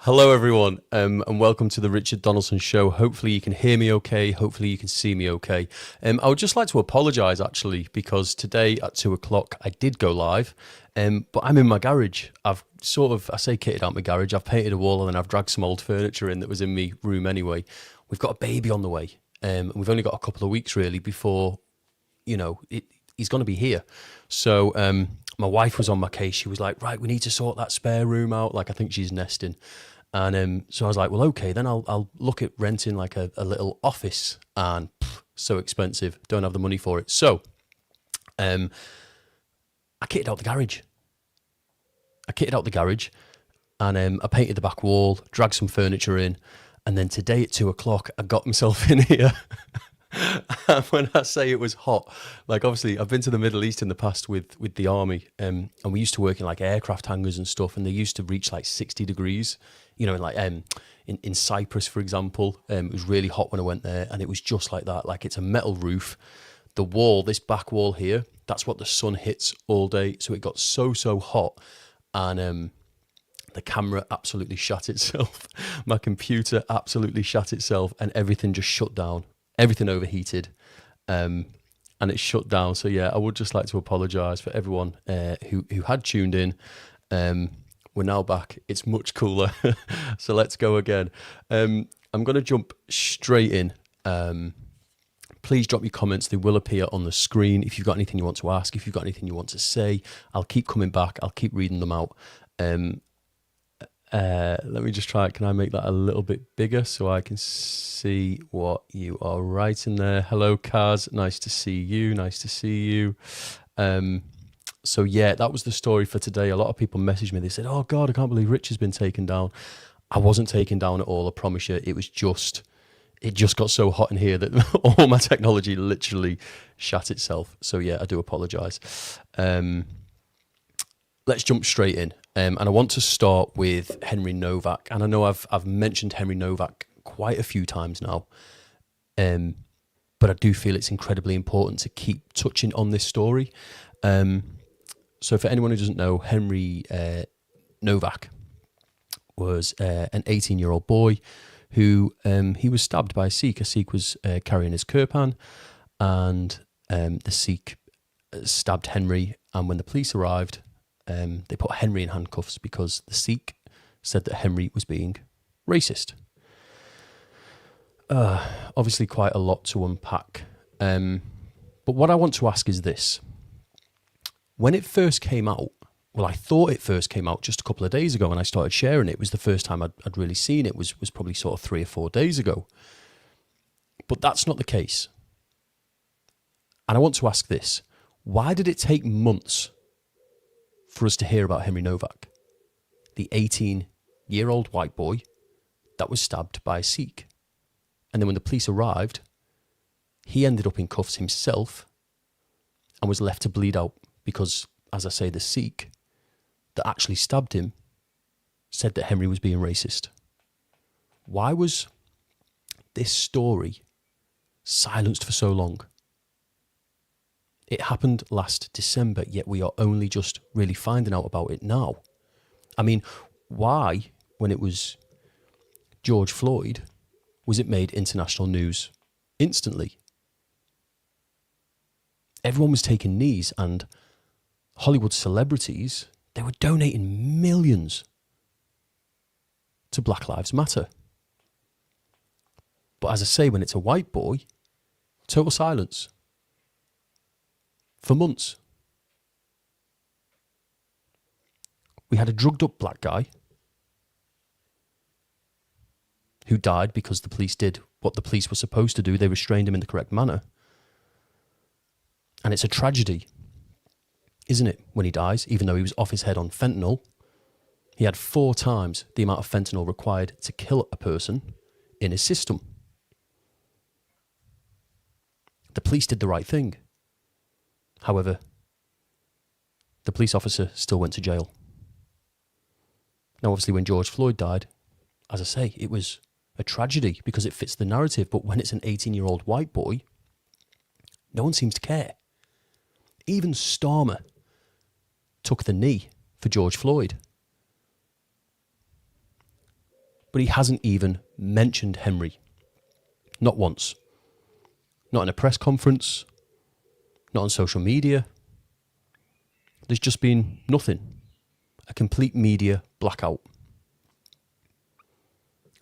Hello, everyone, and welcome to the Richard Donaldson Show. Hopefully, you can hear me okay. Hopefully, you can see me okay. I would just like to apologise, actually, because today at 2 o'clock I did go live, but I'm in my garage. I say kitted out my garage. I've painted a wall and then I've dragged some old furniture in that was in my room anyway. We've got a baby on the way, and we've only got a couple of weeks really before, he's going to be here. So my wife was on my case. She was like, right, we need to sort that spare room out. Like, I think she's nesting. And so I was like, well, okay, then I'll look at renting like a little office, and so expensive. Don't have the money for it. So I kitted out the garage. And I painted the back wall, dragged some furniture in. And then today at 2 o'clock, I got myself in here. And when I say it was hot, like obviously I've been to the Middle East in the past with the army, and we used to work in like aircraft hangars and stuff, and they used to reach like 60 degrees, like in Cyprus, for example. It was really hot when I went there, and it was just like that. Like, it's a metal roof. The wall, this back wall here, that's what the sun hits all day. So it got so hot, and the camera absolutely shut itself. My computer absolutely shut itself, and everything just shut down. Everything overheated, and it shut down. So yeah, I would just like to apologise for everyone who had tuned in. We're now back. It's much cooler. So let's go again. I'm going to jump straight in. Please drop your comments. They will appear on the screen. If you've got anything you want to ask, if you've got anything you want to say, I'll keep coming back. I'll keep reading them out. Let me just try. Can I make that a little bit bigger so I can see what you are writing there? Hello, Kaz. Nice to see you. So yeah, that was the story for today. A lot of people messaged me. They said, "Oh God, I can't believe Rich has been taken down." I wasn't taken down at all. I promise you. It just got so hot in here that all my technology literally shat itself. So yeah, I do apologise. Let's jump straight in. And I want to start with Henry Nowak. And I know I've mentioned Henry Nowak quite a few times now, but I do feel it's incredibly important to keep touching on this story. So for anyone who doesn't know, Henry Nowak was an 18-year-old boy who he was stabbed by a Sikh. A Sikh was carrying his kirpan, and the Sikh stabbed Henry. And when the police arrived, they put Henry in handcuffs because the Sikh said that Henry was being racist. Obviously quite a lot to unpack. But what I want to ask is this. When it first came out, well, I thought it first came out just a couple of days ago, and I started sharing it. It was the first time I'd really seen it, was probably sort of 3 or 4 days ago. But that's not the case. And I want to ask this. Why did it take months for us to hear about Henry Nowak, the 18-year-old white boy that was stabbed by a Sikh? And then when the police arrived, he ended up in cuffs himself and was left to bleed out because, as I say, the Sikh that actually stabbed him said that Henry was being racist. Why was this story silenced for so long? It happened last December, yet we are only just really finding out about it now. I mean, why, when it was George Floyd, was it made international news instantly? Everyone was taking knees, and Hollywood celebrities, they were donating millions to Black Lives Matter. But as I say, when it's a white boy, total silence. For months. We had a drugged up black guy who died because the police did what the police were supposed to do. They restrained him in the correct manner. And it's a tragedy, isn't it, when he dies, even though he was off his head on fentanyl. He had 4 times the amount of fentanyl required to kill a person in his system. The police did the right thing. However, the police officer still went to jail. Now, obviously, when George Floyd died, as I say, it was a tragedy because it fits the narrative. But when it's an 18-year-old white boy, no one seems to care. Even Starmer took the knee for George Floyd. But he hasn't even mentioned Henry. Not once. Not in a press conference. Not on social media. There's just been nothing. A complete media blackout.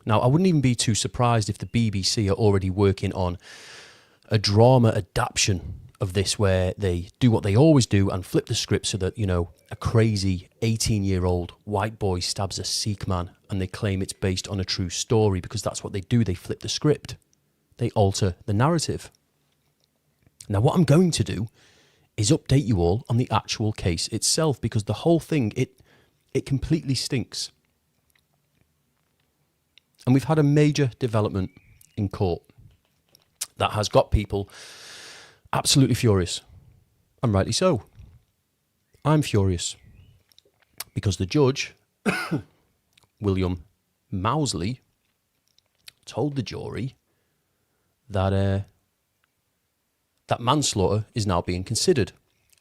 Now, I wouldn't even be too surprised if the BBC are already working on a drama adaptation of this where they do what they always do and flip the script so that, a crazy 18-year-old white boy stabs a Sikh man and they claim it's based on a true story, because that's what they do. They flip the script. They alter the narrative. Now, what I'm going to do is update you all on the actual case itself, because the whole thing, it completely stinks. And we've had a major development in court that has got people absolutely furious, and rightly so. I'm furious because the judge, William Mousley, told the jury that that manslaughter is now being considered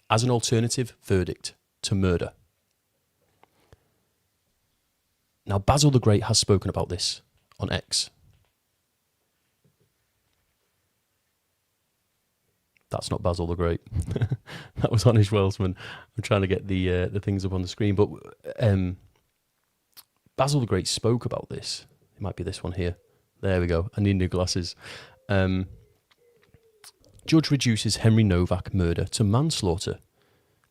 as an alternative verdict to murder. Now, Basil the Great has spoken about this on X. That's not Basil the Great. That was Anish Welsman. I'm trying to get the things up on the screen. But Basil the Great spoke about this. It might be this one here. There we go. I need new glasses. Judge reduces Henry Nowak murder to manslaughter.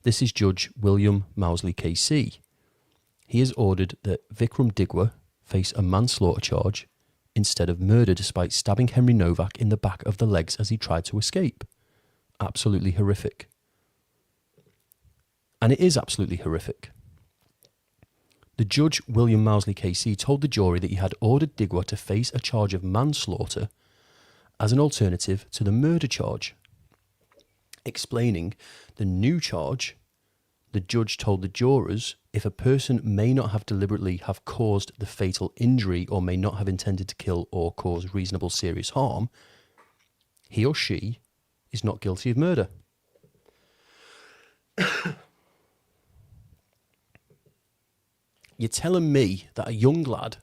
This is Judge William Mousley KC. He has ordered that Vikram Digwa face a manslaughter charge instead of murder, despite stabbing Henry Nowak in the back of the legs as he tried to escape. Absolutely horrific. And it is absolutely horrific. The judge, William Mousley KC, told the jury that he had ordered Digwa to face a charge of manslaughter as an alternative to the murder charge. Explaining the new charge, the judge told the jurors if a person may not have deliberately have caused the fatal injury or may not have intended to kill or cause reasonable serious harm, he or she is not guilty of murder. You're telling me that a young lad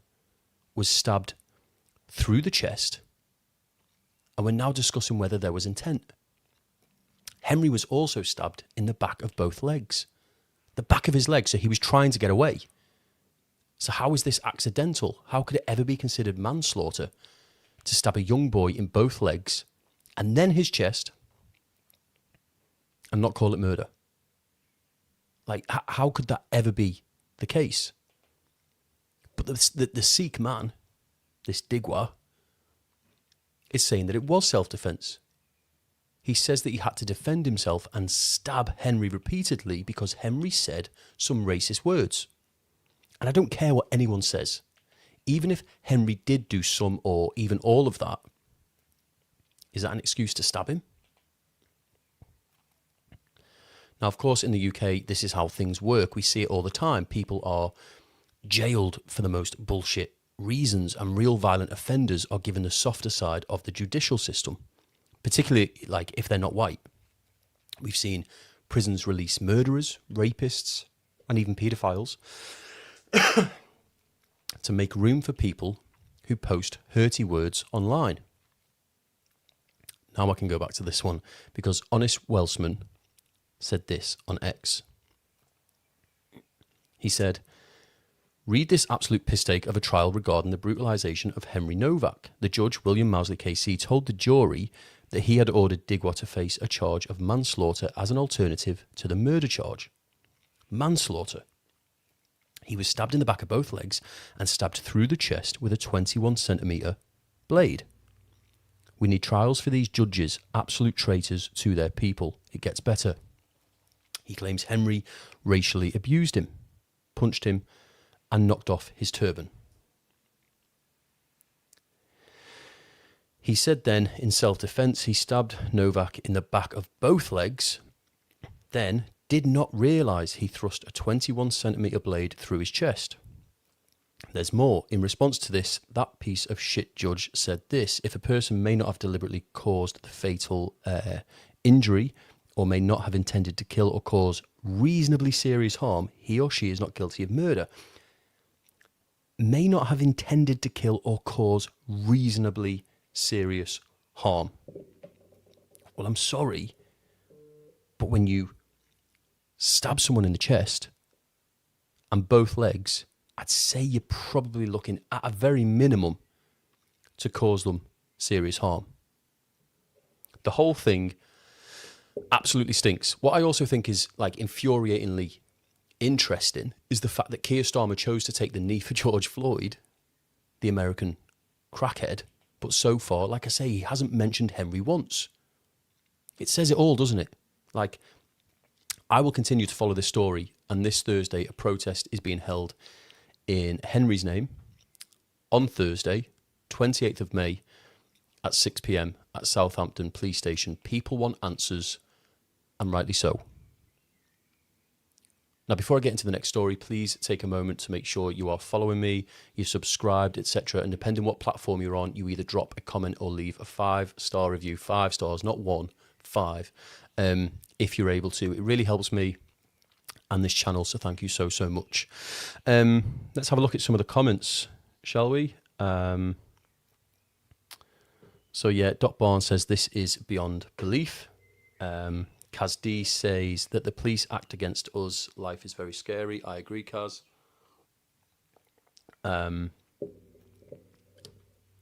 was stabbed through the chest and we're now discussing whether there was intent? Henry was also stabbed in the back of both legs. The back of his leg, so he was trying to get away. So how is this accidental? How could it ever be considered manslaughter to stab a young boy in both legs and then his chest and not call it murder? Like, how could that ever be the case? But the Sikh man, this Digwa, is saying that it was self-defense. He says that he had to defend himself and stab Henry repeatedly because Henry said some racist words. And I don't care what anyone says. Even if Henry did do some or even all of that, is that an excuse to stab him? Now, of course, in the UK, this is how things work. We see it all the time. People are jailed for the most bullshit reasons, and real violent offenders are given the softer side of the judicial system, particularly like if they're not white. We've seen prisons release murderers, rapists, and even paedophiles to make room for people who post hurty words online. Now I can go back to this one because Anish Welsman said this on X. He said, "Read this absolute piss take of a trial regarding the brutalisation of Henry Nowak. The judge, William Mousley KC, told the jury that he had ordered Digwa to face a charge of manslaughter as an alternative to the murder charge. Manslaughter. He was stabbed in the back of both legs and stabbed through the chest with a 21-centimetre blade. We need trials for these judges, absolute traitors to their people. It gets better." He claims Henry racially abused him, punched him, and knocked off his turban. He said then, in self-defence, he stabbed Nowak in the back of both legs, then did not realise he thrust a 21-centimetre blade through his chest. There's more. In response to this, that piece of shit judge said this: if a person may not have deliberately caused the fatal injury or may not have intended to kill or cause reasonably serious harm, he or she is not guilty of murder. may not have intended to kill or cause reasonably serious harm. Well, I'm sorry, but when you stab someone in the chest and both legs, I'd say you're probably looking at a very minimum to cause them serious harm. The whole thing absolutely stinks. What I also think is like infuriatingly interesting is the fact that Keir Starmer chose to take the knee for George Floyd, the American crackhead, but so far, like I say, he hasn't mentioned Henry once. It says it all, doesn't it? Like, I will continue to follow this story, and this Thursday a protest is being held in Henry's name on Thursday, 28th of May at 6 p.m. at Southampton Police Station. People want answers, and rightly so. Now, before I get into the next story, please take a moment to make sure you are following me, you've subscribed, etc. And depending what platform you're on, you either drop a comment or leave a 5-star review. 5 stars, not 1, 5, if you're able to. It really helps me and this channel, so thank you so much. Let's have a look at some of the comments, shall we? So yeah, Doc Barnes says this is beyond belief. Kaz D says that the police act against us. Life is very scary. I agree, Kaz.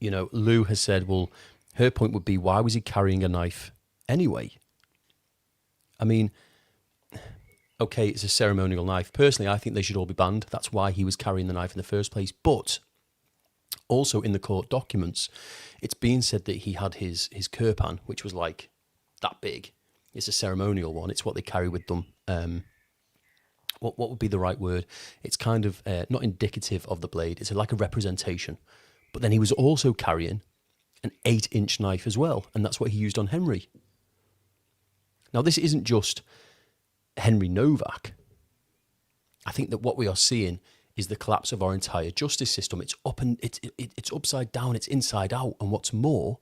Lou has said, well, her point would be, why was he carrying a knife anyway? I mean, okay, it's a ceremonial knife. Personally, I think they should all be banned. That's why he was carrying the knife in the first place. But also in the court documents, it's being said that he had his kirpan, which was like that big. It's a ceremonial one. It's what they carry with them. What would be the right word? It's kind of not indicative of the blade. It's like a representation. But then he was also carrying an 8-inch knife as well, and that's what he used on Henry. Now, this isn't just Henry Nowak. I think that what we are seeing is the collapse of our entire justice system. It's it's upside down. It's inside out. And what's more,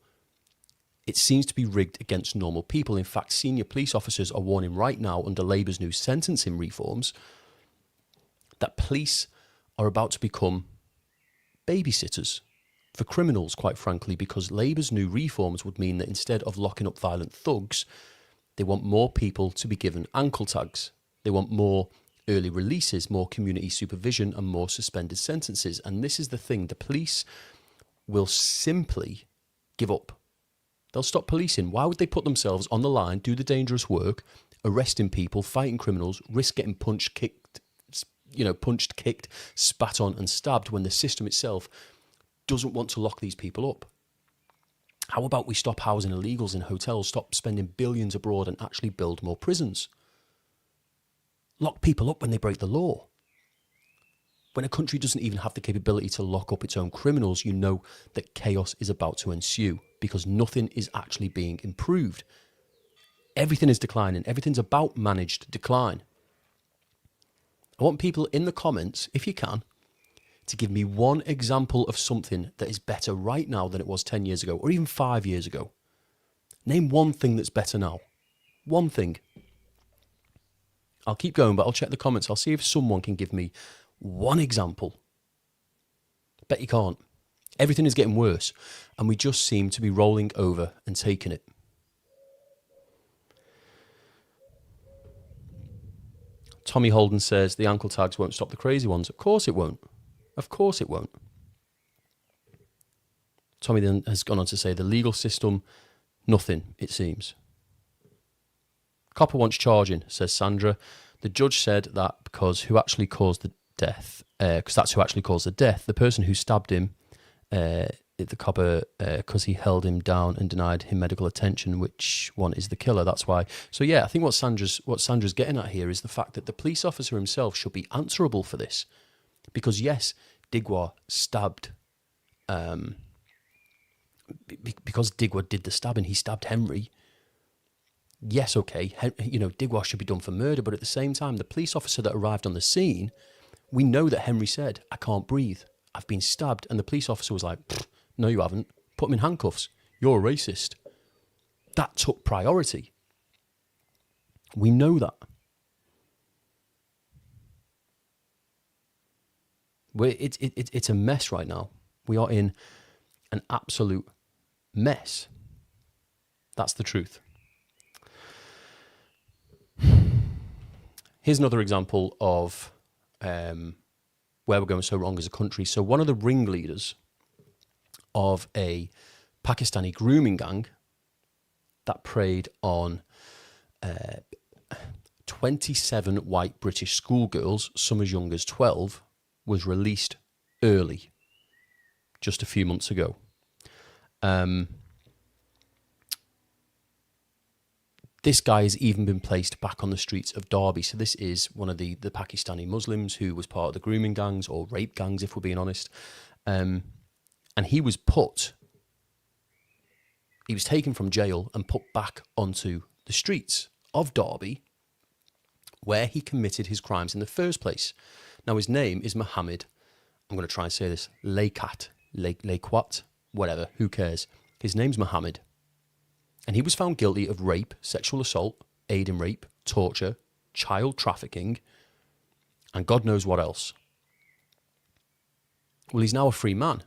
it seems to be rigged against normal people. In fact, senior police officers are warning right now under Labour's new sentencing reforms that police are about to become babysitters for criminals, quite frankly, because Labour's new reforms would mean that instead of locking up violent thugs, they want more people to be given ankle tags. They want more early releases, more community supervision, and more suspended sentences. And this is the thing, the police will simply give up. They'll stop policing. Why would they put themselves on the line, do the dangerous work, arresting people, fighting criminals, risk getting punched, kicked, spat on and stabbed when the system itself doesn't want to lock these people up? How about we stop housing illegals in hotels, stop spending billions abroad and actually build more prisons? Lock people up when they break the law. When a country doesn't even have the capability to lock up its own criminals, you know that chaos is about to ensue because nothing is actually being improved. Everything is declining. Everything's about managed decline. I want people in the comments, if you can, to give me one example of something that is better right now than it was 10 years ago or even 5 years ago. Name one thing that's better now. One thing. I'll keep going, but I'll check the comments. I'll see if someone can give me one example. Bet you can't. Everything is getting worse, and we just seem to be rolling over and taking it. Tommy Holden says the ankle tags won't stop the crazy ones. Of course it won't. Of course it won't. Tommy then has gone on to say the legal system, nothing, it seems. Copper wants charging, says Sandra. The judge said that because who actually caused the death, because that's who actually caused the death, the person who stabbed him, the copper, because he held him down and denied him medical attention, which one is the killer? That's why. So yeah, I think what Sandra's getting at here is the fact that the police officer himself should be answerable for this. Because yes, Digwa stabbed, because Digwa did the stabbing, he stabbed Henry. Yes, okay, Digwa should be done for murder, but at the same time, the police officer that arrived on the scene, we know that Henry said, I can't breathe, I've been stabbed, and the police officer was like, no you haven't, put him in handcuffs, you're a racist. That took priority. We know that. It's a mess right now. We are in an absolute mess. That's the truth. Here's another example of where we're going so wrong as a country. So one of the ringleaders of a Pakistani grooming gang that preyed on 27 white British schoolgirls, some as young as 12, was released early, just a few months ago. This guy has even been placed back on the streets of Derby. So this is one of the Pakistani Muslims who was part of the grooming gangs, or rape gangs, if we're being honest. And he was taken from jail and put back onto the streets of Derby, where he committed his crimes in the first place. Now, his name is Mohammed. I'm going to try and say this. Laikwat, whatever, who cares? His name's Mohammed. And he was found guilty of rape, sexual assault, aid in rape, torture, child trafficking, and God knows what else. Well, he's now a free man.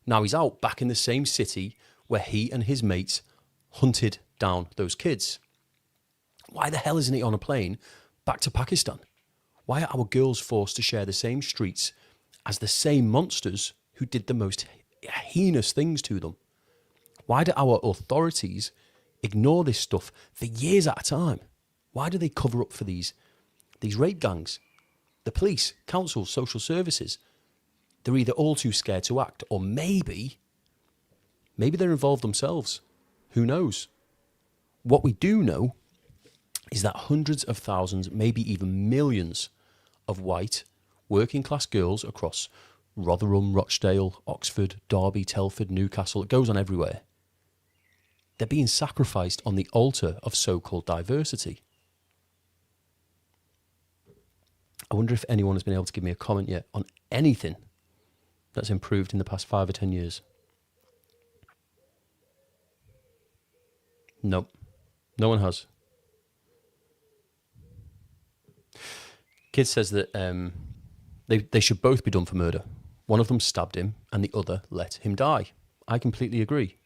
Now he's out back in the same city where he and his mates hunted down those kids. Why the hell isn't he on a plane back to Pakistan? Why are our girls forced to share the same streets as the same monsters who did the most heinous things to them? Why do our authorities ignore this stuff for years at a time? Why do they cover up for these rape gangs? The police, councils, social services, they're either all too scared to act, or maybe they're involved themselves. Who knows? What we do know is that hundreds of thousands, maybe even millions of white working class girls across Rotherham, Rochdale, Oxford, Derby, Telford, Newcastle, it goes on everywhere. They're being sacrificed on the altar of so-called diversity. I wonder if anyone has been able to give me a comment yet on anything that's improved in the past 5 or 10 years. Nope. No one has. Kid says that they should both be done for murder. One of them stabbed him and the other let him die. I completely agree.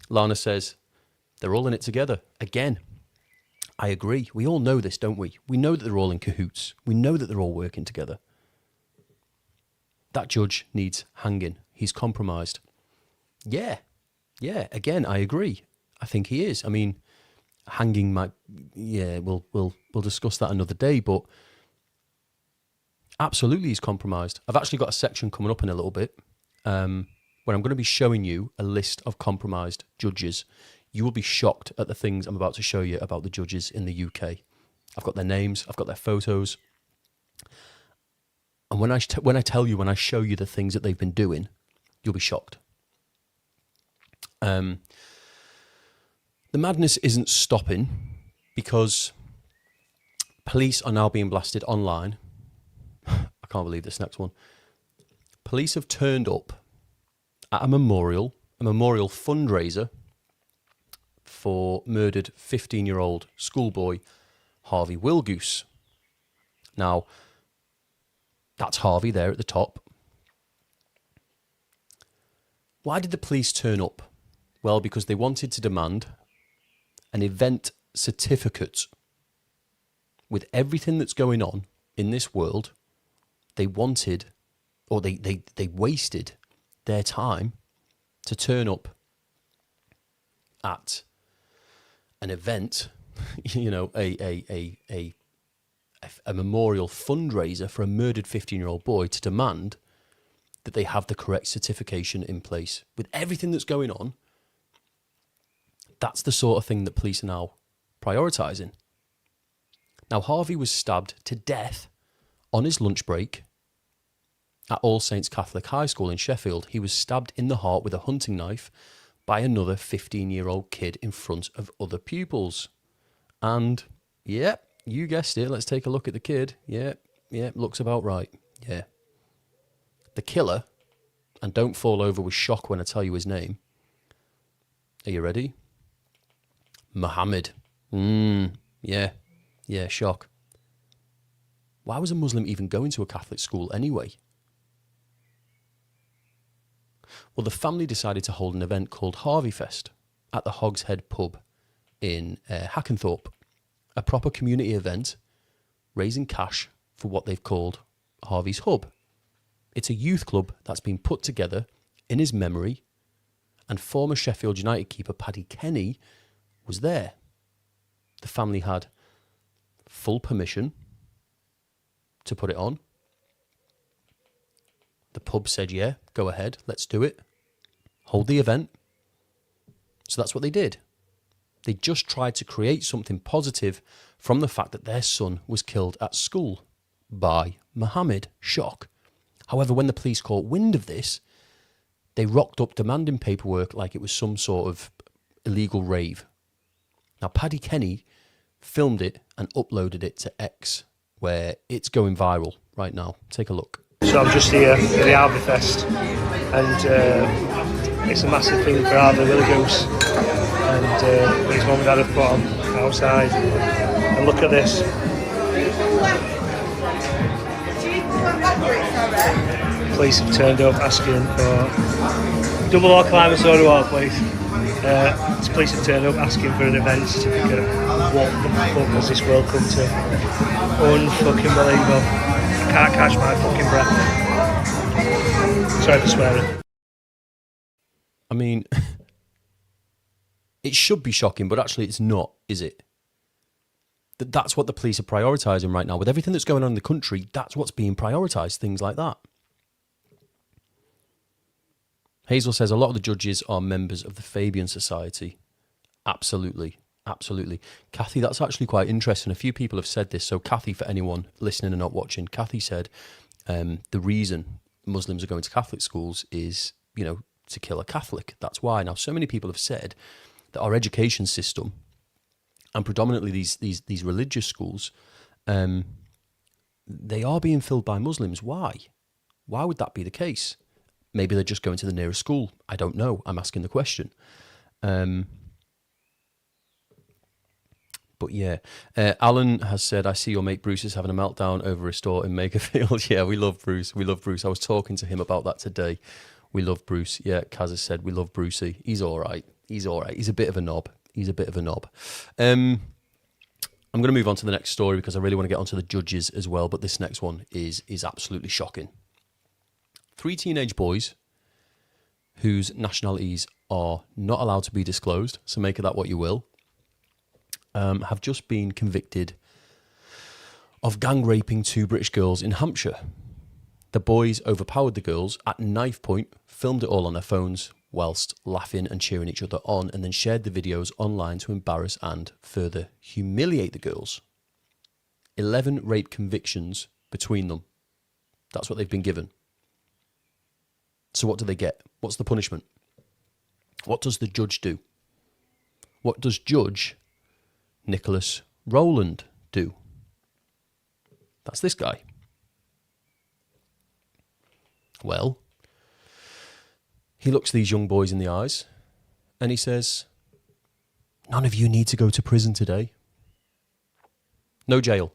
Lana says, they're all in it together. Again, I agree. We all know this, don't we? We know that they're all in cahoots. We know that they're all working together. That judge needs hanging. He's compromised. Yeah, again, I agree. I think he is. I mean, hanging might, we'll discuss that another day, but absolutely he's compromised. I've actually got a section coming up in a little bit where I'm going to be showing you a list of compromised judges. You will be shocked at the things I'm about to show you about the judges in the UK. I've got their names, I've got their photos. And when I show you the things that they've been doing, you'll be shocked. The madness isn't stopping because police are now being blasted online. I can't believe this next one. Police have turned up at a memorial fundraiser for murdered 15-year-old schoolboy Harvey Wilgoose. Now, that's Harvey there at the top. Why did the police turn up? Well, because they wanted to demand an event certificate. With everything that's going on in this world, they wanted, or they wasted their time to turn up at an event, a memorial fundraiser for a murdered 15-year-old boy, to demand that they have the correct certification in place. With everything that's going on, that's the sort of thing that police are now prioritising. Now, Harvey was stabbed to death on his lunch break at All Saints Catholic High School in Sheffield. He was stabbed in the heart with a hunting knife by another 15-year-old kid in front of other pupils. And, yep, you guessed it. Let's take a look at the kid. Yep, looks about right. Yeah. The killer, and don't fall over with shock when I tell you his name. Are you ready? Mohammed. Yeah, shock. Why was a Muslim even going to a Catholic school anyway? Well, the family decided to hold an event called Harvey Fest at the Hogshead pub in Hackenthorpe, a proper community event raising cash for what they've called Harvey's Hub. It's a youth club that's been put together in his memory, and former Sheffield United keeper Paddy Kenny was there. The family had full permission to put it on. The pub said, yeah, go ahead, let's do it. Hold the event. So that's what they did. They just tried to create something positive from the fact that their son was killed at school by Mohammed. Shock. However, when the police caught wind of this, they rocked up demanding paperwork like it was some sort of illegal rave. Now, Paddy Kenny filmed it and uploaded it to X, where it's going viral right now. Take a look. So I'm just here at the Harvey Fest, and it's a massive thing for Harvey Willie Goose, and his mum and dad have put on outside, and look at this. Police have turned up asking for double or climb and soda water, please. Police have turned up asking for an event certificate. What the fuck has this world come to? Unfucking believable. I can't catch my fucking breath. Sorry for swearing. I mean, it should be shocking, but actually it's not, is it? That's what the police are prioritising right now. With everything that's going on in the country, that's what's being prioritised, things like that. Hazel says a lot of the judges are members of the Fabian Society. Absolutely, absolutely. Kathy, that's actually quite interesting. A few people have said this. So Kathy, for anyone listening and not watching, Kathy said the reason Muslims are going to Catholic schools is, you know, to kill a Catholic. That's why. Now, so many people have said that our education system, and predominantly these religious schools, they are being filled by Muslims. Why? Why would that be the case? Maybe they're just going to the nearest school. I don't know. I'm asking the question. But yeah, Alan has said, I see your mate Bruce is having a meltdown over a store in Makerfield. Yeah, we love Bruce. We love Bruce. I was talking to him about that today. We love Bruce. Yeah, Kaz has said, we love Brucey. He's all right. He's all right. He's a bit of a knob. He's a bit of a knob. I'm going to move on to the next story because I really want to get onto the judges as well. But this next one is absolutely shocking. 3 teenage boys whose nationalities are not allowed to be disclosed, so make of that what you will, have just been convicted of gang raping 2 British girls in Hampshire. The boys overpowered the girls at knife point, filmed it all on their phones whilst laughing and cheering each other on, and then shared the videos online to embarrass and further humiliate the girls. 11 rape convictions between them. That's what they've been given. So what do they get? What's the punishment? What does the judge do? What does Judge Nicholas Rowland do? That's this guy. Well, he looks these young boys in the eyes and he says, none of you need to go to prison today. No jail.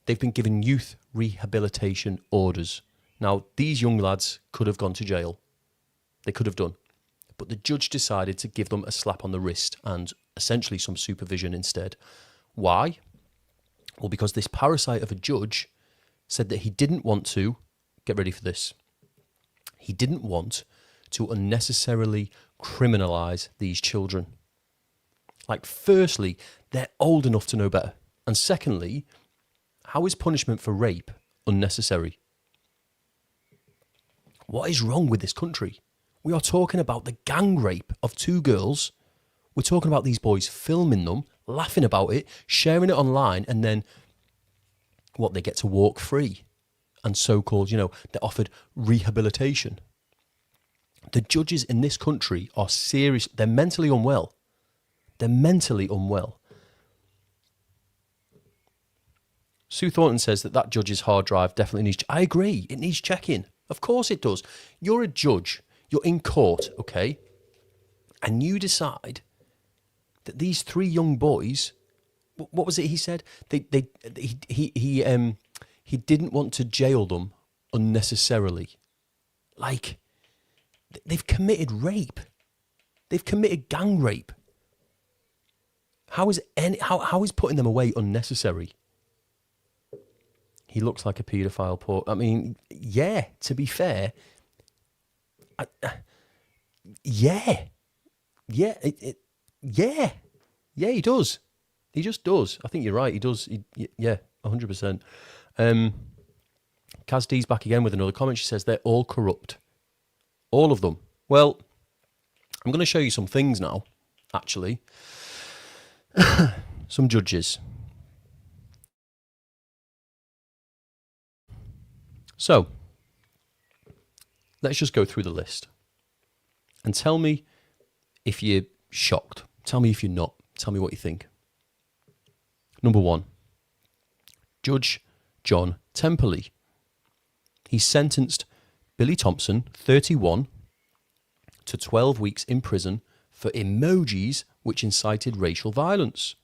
They've been given youth rehabilitation orders. Now, these young lads could have gone to jail. They could have done. But the judge decided to give them a slap on the wrist and essentially some supervision instead. Why? Well, because this parasite of a judge said that he didn't want to, get ready for this, he didn't want to unnecessarily criminalise these children. Like, firstly, they're old enough to know better. And secondly, how is punishment for rape unnecessary? What is wrong with this country? We are talking about the gang rape of 2 girls. We're talking about these boys filming them, laughing about it, sharing it online, and then, what, they get to walk free. And so-called, they're offered rehabilitation. The judges in this country are serious. They're mentally unwell. They're mentally unwell. Sue Thornton says that judge's hard drive definitely needs... I agree. It needs checking. Of course it does. You're a judge. You're in court, okay? And you decide that these 3 young boys... What was it he said? He he didn't want to jail them unnecessarily. Like, they've committed rape. They've committed gang rape. How is putting them away unnecessary? He looks like a paedophile, Paul. I mean, yeah, to be fair. Yeah, he does. He just does. I think you're right. He does. Yeah, 100%. Kaz D's back again with another comment. She says they're all corrupt. All of them. Well, I'm going to show you some things now, actually. Some judges. So, let's just go through the list. And tell me if you're shocked. Tell me if you're not. Tell me what you think. Number 1, Judge John Temperley. He sentenced Billy Thompson, 31, to 12 weeks in prison for emojis which incited racial violence.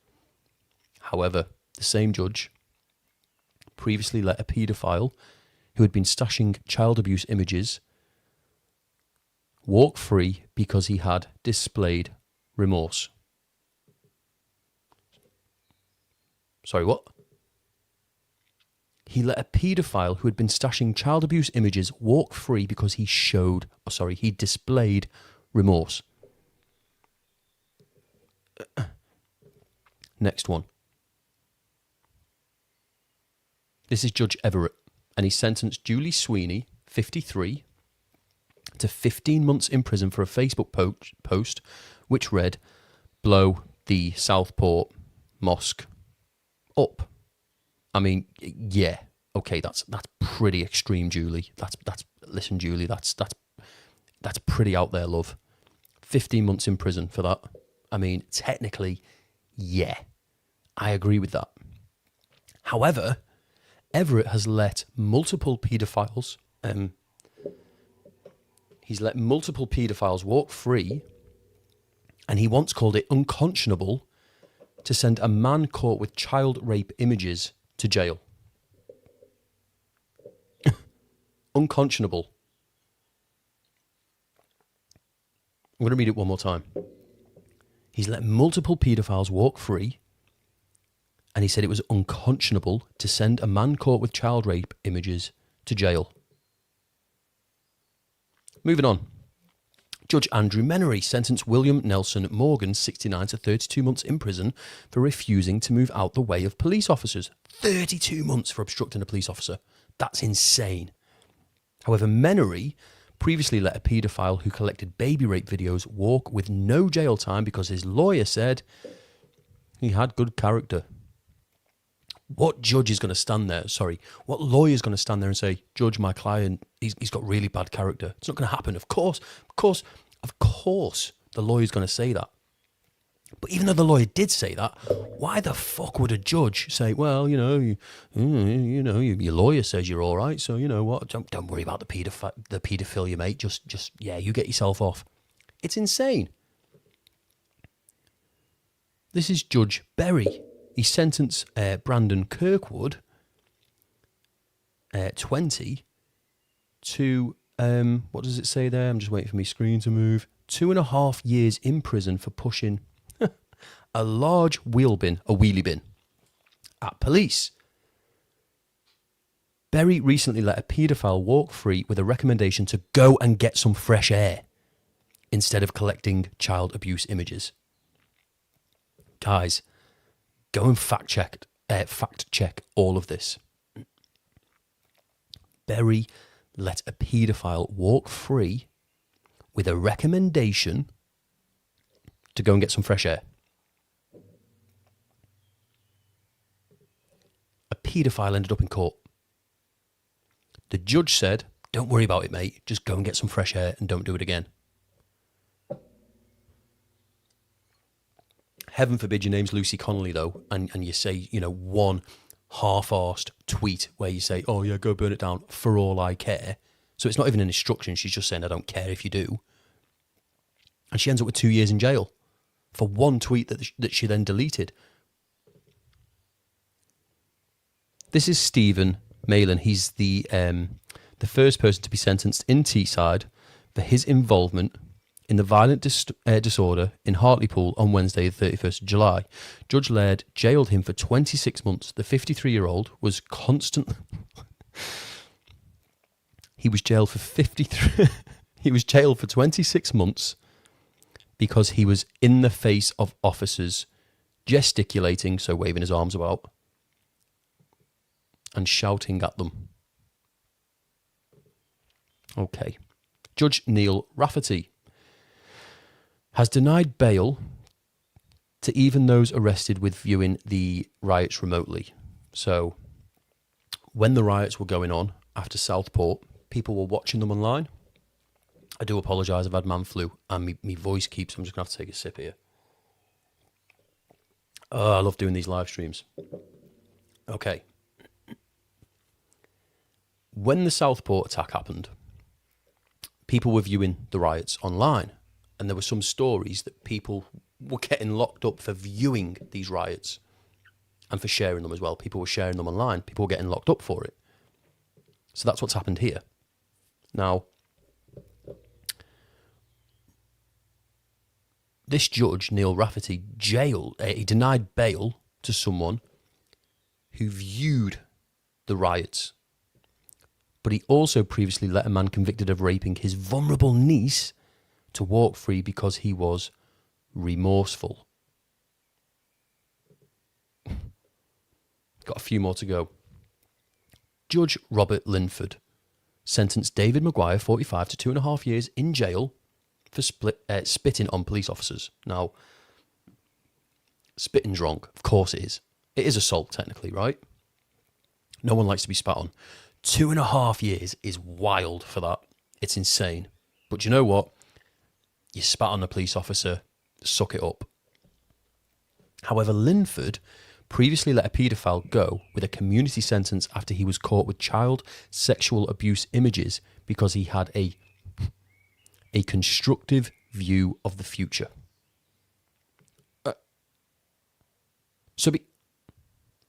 However, the same judge previously let a paedophile who had been stashing child abuse images walk free because he had displayed remorse. Sorry, what? He let a paedophile who had been stashing child abuse images walk free because he he displayed remorse. Next one. This is Judge Everett, and he sentenced Julie Sweeney, 53, to 15 months in prison for a Facebook post which read, "Blow the Southport Mosque up." I mean, yeah, okay, that's pretty extreme, Julie. Listen, Julie, that's pretty out there, love. 15 months in prison for that. I mean, technically, yeah, I agree with that. However, Everett has let multiple paedophiles, walk free, and he once called it unconscionable to send a man caught with child rape images to jail. Unconscionable. I'm going to read it one more time. He's let multiple paedophiles walk free, and he said it was unconscionable to send a man caught with child rape images to jail. Moving on. Judge Andrew Menery sentenced William Nelson Morgan, 69, to 32 months in prison for refusing to move out the way of police officers. 32 months for obstructing a police officer. That's insane. However, Menery previously let a paedophile who collected baby rape videos walk with no jail time because his lawyer said he had good character. What judge is going to stand there? What lawyer is going to stand there and say, "Judge, my client, he's got really bad character"? It's not going to happen. Of course, the lawyer's going to say that. But even though the lawyer did say that, why the fuck would a judge say, "Well, your lawyer says you're all right, so you know what? Don't worry about the paedophilia, mate. Just you get yourself off." It's insane. This is Judge Berry. He sentenced Brandon Kirkwood, 20, to, what does it say there? I'm just waiting for my screen to move. 2.5 years in prison for pushing a large wheelie bin at police. Berry recently let a paedophile walk free with a recommendation to go and get some fresh air instead of collecting child abuse images. Guys, go and fact check all of this. Berry let a paedophile walk free with a recommendation to go and get some fresh air. A paedophile ended up in court. The judge said, "Don't worry about it, mate. Just go and get some fresh air and don't do it again." Heaven forbid your name's Lucy Connolly, though, and you say, one half-arsed tweet where you say, "Oh, yeah, go burn it down for all I care." So it's not even an instruction. She's just saying, "I don't care if you do." And she ends up with 2 years in jail for one tweet that she then deleted. This is Stephen Malin. He's the first person to be sentenced in Teesside for his involvement in the violent disorder in Hartlepool on Wednesday, the 31st of July. Judge Laird jailed him for 26 months. The 53-year-old was constantly... He was jailed for 53... He was jailed for 26 months because he was in the face of officers gesticulating, so waving his arms about, and shouting at them. Okay. Judge Neil Rafferty has denied bail to even those arrested with viewing the riots remotely. So, when the riots were going on after Southport, people were watching them online. I do apologise, I've had man flu and my voice keeps... I'm just going to have to take a sip here. Oh, I love doing these live streams. Okay. When the Southport attack happened, people were viewing the riots online, and there were some stories that people were getting locked up for viewing these riots and for sharing them as well. People were sharing them online. People were getting locked up for it. So that's what's happened here. Now, this judge, Neil Rafferty, he denied bail to someone who viewed the riots. But he also previously let a man convicted of raping his vulnerable niece to walk free because he was remorseful. Got a few more to go. Judge Robert Linford sentenced David Maguire, 45, to 2.5 years in jail for spitting on police officers. Now, spitting's wrong. Of course it is. It is assault, technically, right? No one likes to be spat on. 2.5 years is wild for that. It's insane. But you know what? You spat on a police officer, suck it up. However, Linford previously let a paedophile go with a community sentence after he was caught with child sexual abuse images because he had a constructive view of the future.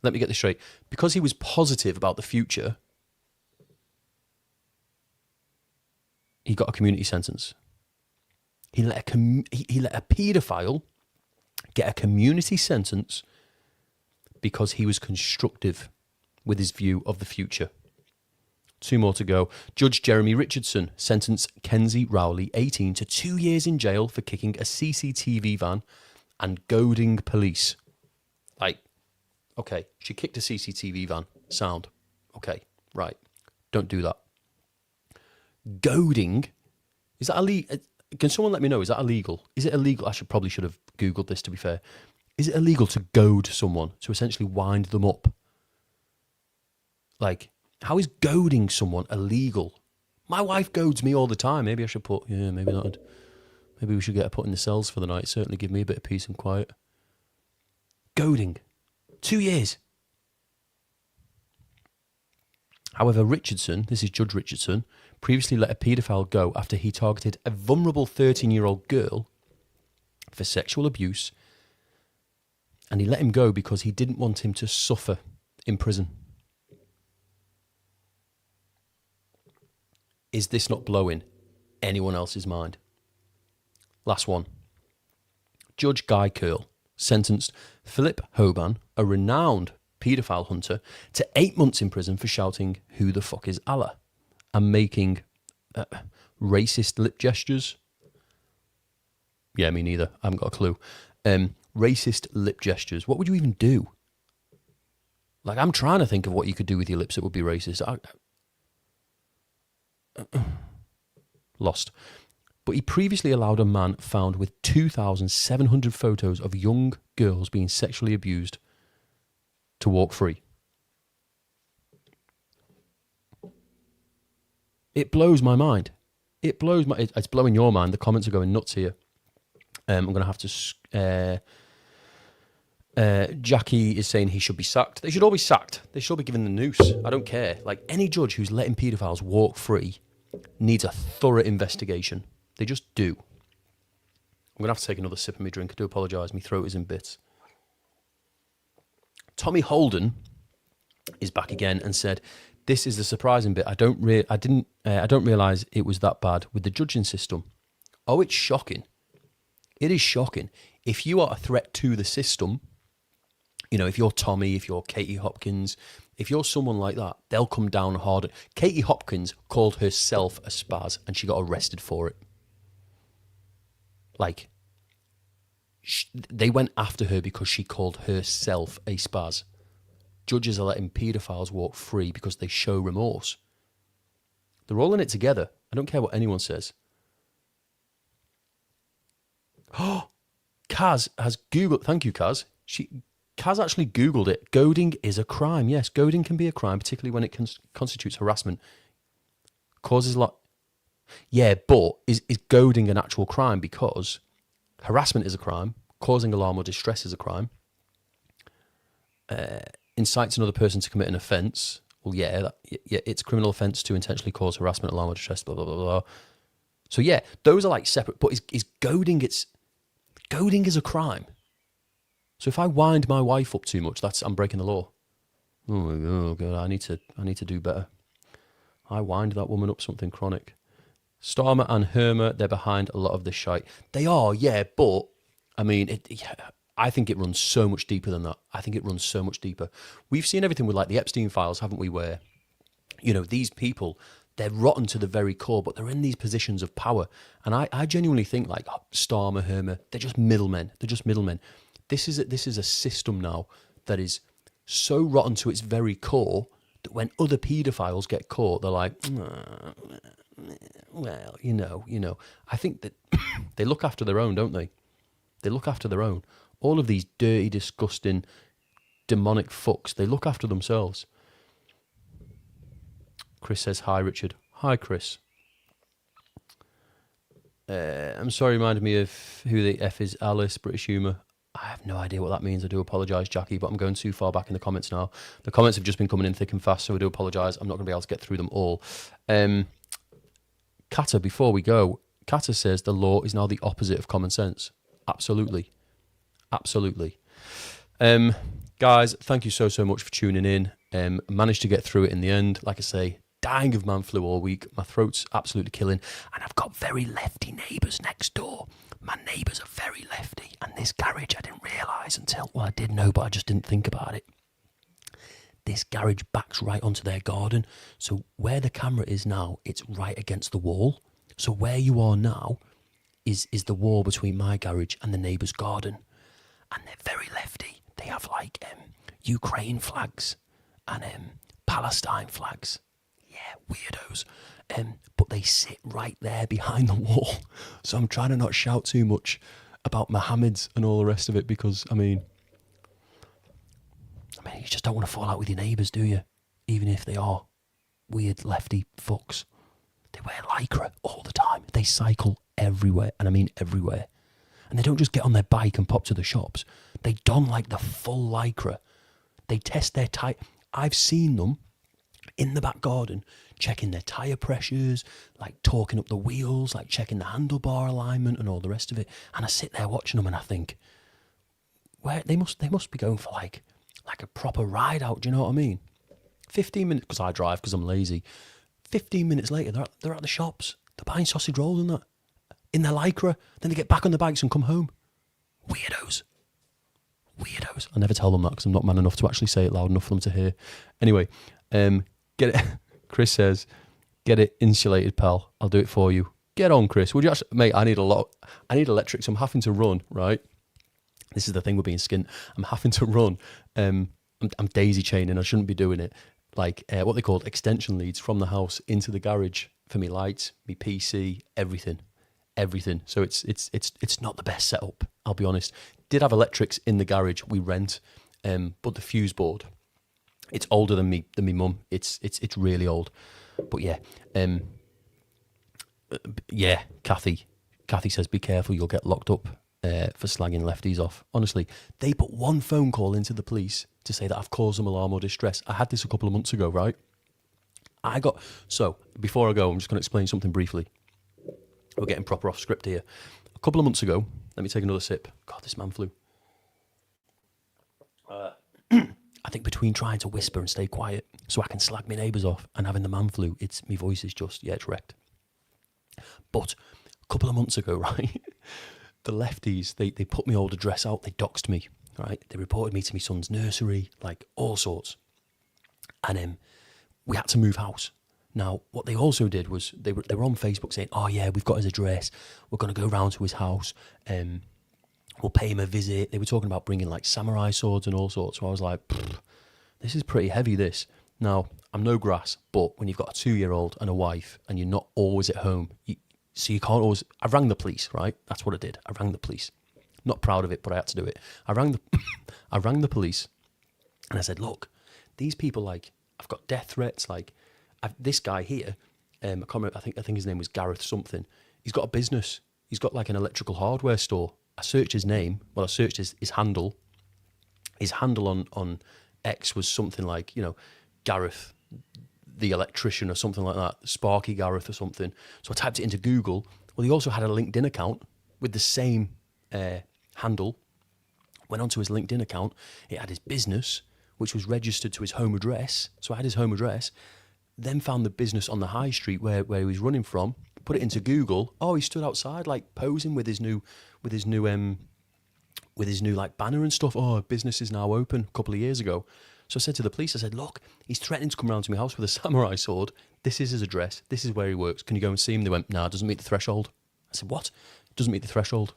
Let me get this straight. Because he was positive about the future, he got a community sentence. He let a paedophile get a community sentence because he was constructive with his view of the future. 2 more to go. Judge Jeremy Richardson sentenced Kenzie Rowley, 18, to 2 years in jail for kicking a CCTV van and goading police. Okay, she kicked a CCTV van. Sound. Okay, right. Don't do that. Goading? Is that illegal? Can someone let me know? Is that illegal? Is it illegal? I probably should have Googled this, to be fair. Is it illegal to goad someone, to essentially wind them up? How is goading someone illegal? My wife goads me all the time. Maybe I should maybe not. Maybe we should get her put in the cells for the night. Certainly give me a bit of peace and quiet. Goading. 2 years. However, Richardson, this is Judge Richardson, previously let a paedophile go after he targeted a vulnerable 13-year-old girl for sexual abuse, and he let him go because he didn't want him to suffer in prison. Is this not blowing anyone else's mind? Last one. Judge Guy Curl sentenced Philip Hoban, a renowned paedophile hunter, to 8 months in prison for shouting, "Who the fuck is Allah?" and making racist lip gestures. Yeah, me neither. I haven't got a clue. Racist lip gestures. What would you even do? I'm trying to think of what you could do with your lips that would be racist. Lost. But he previously allowed a man found with 2,700 photos of young girls being sexually abused to walk free. It blows my mind. It's blowing your mind. The comments are going nuts here. I'm going to have to... Jackie is saying he should be sacked. They should all be sacked. They should all be given the noose. I don't care. Any judge who's letting paedophiles walk free needs a thorough investigation. They just do. I'm going to have to take another sip of my drink. I do apologise. My throat is in bits. Tommy Holden is back again and said, This is the surprising bit. I don't realize it was that bad with the judging system. Oh, it's shocking. It is shocking. If you are a threat to the system, you know, if you're Tommy, if you're Katie Hopkins, if you're someone like that, they'll come down hard. Katie Hopkins called herself a spaz and she got arrested for it. Like, they went after her because she called herself a spaz. Judges are letting paedophiles walk free because they show remorse. They're all in it together. I don't care what anyone says. Oh, Kaz has Googled. Thank you, Kaz. Kaz actually Googled it. Goading is a crime. Yes, goading can be a crime, particularly when it constitutes harassment. Causes a lot. Yeah, but is goading an actual crime? Because harassment is a crime. Causing alarm or distress is a crime. Incites another person to commit an offence. Well, yeah, it's a criminal offence to intentionally cause harassment, alarm or distress, blah, blah, blah, blah. So yeah, those are like separate, but is goading, goading is a crime. So if I wind my wife up too much, I'm breaking the law. Oh God, I need to do better. I wind that woman up something chronic. Starmer and Hermer, they're behind a lot of this shite. They are, yeah, but I mean, I think it runs so much deeper than that. I think it runs so much deeper. We've seen everything with like the Epstein files, haven't we? Where, you know, these people, they're rotten to the very core, but they're in these positions of power. And I genuinely think like Starmer, Hermer, they're just middlemen. They're just middlemen. This is a system now that is so rotten to its very core that when other paedophiles get caught, they're like, well, you know. I think that they look after their own, don't they? They look after their own. All of these dirty, disgusting, demonic fucks, they look after themselves. Chris says, hi, Richard. Hi, Chris. I'm sorry, reminded me of who the F is, Alice, British humour. I have no idea what that means. I do apologise, Jackie, but I'm going too far back in the comments now. The comments have just been coming in thick and fast, so I do apologise. I'm not going to be able to get through them all. Kata, before we go, Kata says the law is now the opposite of common sense. Absolutely. Absolutely. Guys, thank you so much for tuning in. Managed to get through it in the end. Like I say, dying of man flu all week. My throat's absolutely killing. And I've got very lefty neighbours next door. My neighbours are very lefty. And this garage, I didn't realise until, well, I did know, but I just didn't think about it. This garage backs right onto their garden. So where the camera is now, it's right against the wall. So where you are now is the wall between my garage and the neighbour's garden. And they're very lefty. They have like Ukraine flags and Palestine flags. Yeah, weirdos. But they sit right there behind the wall. So I'm trying to not shout too much about Mohammeds and all the rest of it because, I mean, you just don't want to fall out with your neighbours, do you? Even if they are weird lefty fucks. They wear lycra all the time. They cycle everywhere, and I mean everywhere. And they don't just get on their bike and pop to the shops. They don like the full lycra. They test their tyre. I've seen them in the back garden checking their tyre pressures, like torquing up the wheels, like checking the handlebar alignment and all the rest of it. And I sit there watching them and I think, where they must be going for like a proper ride out. Do you know what I mean? 15 minutes, because I drive because I'm lazy. 15 minutes later, they're at the shops. They're buying sausage rolls and that in their lycra. Then they get back on the bikes and come home. Weirdos. I never tell them that because I'm not man enough to actually say it loud enough for them to hear. Anyway, get it. Chris says, get it insulated, pal. I'll do it for you. Get on, Chris. Would you actually, mate? I need electric, so I'm having to run. Right. This is the thing with being skint. I'm having to run. I'm daisy chaining. I shouldn't be doing it. Like what they call extension leads from the house into the garage for me lights, me PC, everything. So it's not the best setup. I'll be honest. Did have electrics in the garage we rent, but the fuse board, it's older than me mum. It's really old. But yeah, Kathy says be careful, you'll get locked up for slagging lefties off. Honestly, they put one phone call into the police to say that I've caused them alarm or distress. I had this a couple of months ago, right? So before I go, I'm just going to explain something briefly. We're getting proper off script here. A couple of months ago, let me take another sip. God, this man flu. I think between between trying to whisper and stay quiet so I can slag my neighbours off and having the man flu, my voice is just, it's wrecked. But a couple of months ago, right, the lefties, they put my old address out, they doxed me, right? They reported me to my son's nursery, like all sorts. And we had to move house. Now, what they also did was they were on Facebook saying, oh yeah, we've got his address, we're going to go round to his house, we'll pay him a visit. They were talking about bringing like samurai swords and all sorts. So I was like, this is pretty heavy, this. Now, I'm no grass, but when you've got a 2-year-old and a wife and you're not always at home, so you can't always... I rang the police, right? That's what I did. I rang the police. Not proud of it, but I had to do it. I rang the police and I said, look, these people, like, I've got death threats, like, this guy here, I can't remember, I think his name was Gareth something. He's got a business. He's got like an electrical hardware store. I searched his name. Well, I searched his handle. His handle on X was something like, Gareth the electrician or something like that, Sparky Gareth or something. So I typed it into Google. Well, he also had a LinkedIn account with the same handle. Went onto his LinkedIn account. It had his business, which was registered to his home address. So I had his home address. Then found the business on the high street where he was running from. Put it into Google. Oh, he stood outside like posing with his new like banner and stuff. Oh, business is now open. A couple of years ago. So I said to the police, I said, look, he's threatening to come round to my house with a samurai sword. This is his address. This is where he works. Can you go and see him? They went, nah, it doesn't meet the threshold. I said, what? It doesn't meet the threshold.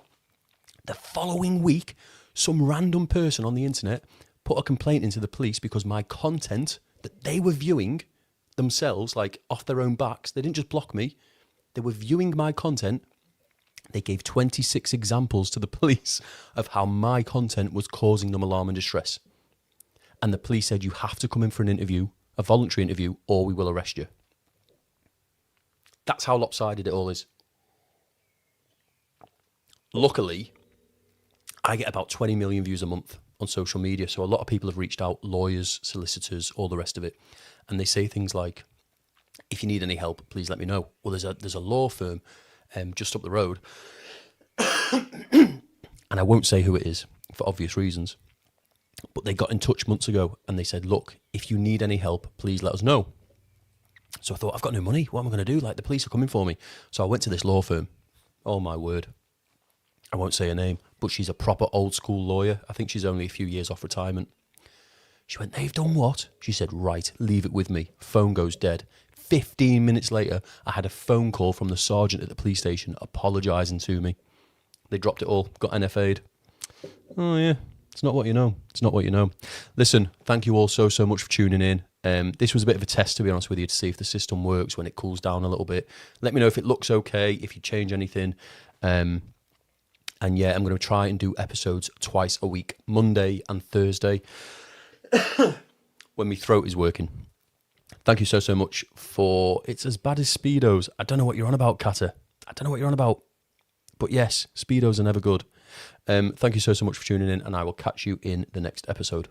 The following week, some random person on the internet put a complaint into the police because my content that they were viewing themselves, like off their own backs, they didn't just block me. They were viewing my content. They gave 26 examples to the police of how my content was causing them alarm and distress. And the police said, you have to come in for an interview, a voluntary interview, or we will arrest you. That's how lopsided it all is. Luckily, I get about 20 million views a month on social media. So a lot of people have reached out, lawyers, solicitors, all the rest of it. And they say things like, if you need any help, please let me know. Well, there's a law firm just up the road. And I won't say who it is for obvious reasons. But they got in touch months ago and they said, look, if you need any help, please let us know. So I thought, I've got no money. What am I going to do? Like, the police are coming for me. So I went to this law firm. Oh, my word. I won't say her name, but she's a proper old school lawyer. I think she's only a few years off retirement. She went, they've done what? She said, right, leave it with me. Phone goes dead. 15 minutes later, I had a phone call from the sergeant at the police station apologising to me. They dropped it all, got NFA'd. Oh, yeah. It's not what you know. It's not what you know. Listen, thank you all so much for tuning in. This was a bit of a test, to be honest with you, to see if the system works when it cools down a little bit. Let me know if it looks okay, if you change anything. And yeah, I'm going to try and do episodes twice a week, Monday and Thursday, when my throat is working. Thank you so much for... It's as bad as Speedos. I don't know what you're on about, Kata. I don't know what you're on about. But yes, Speedos are never good. Thank you so much for tuning in, and I will catch you in the next episode.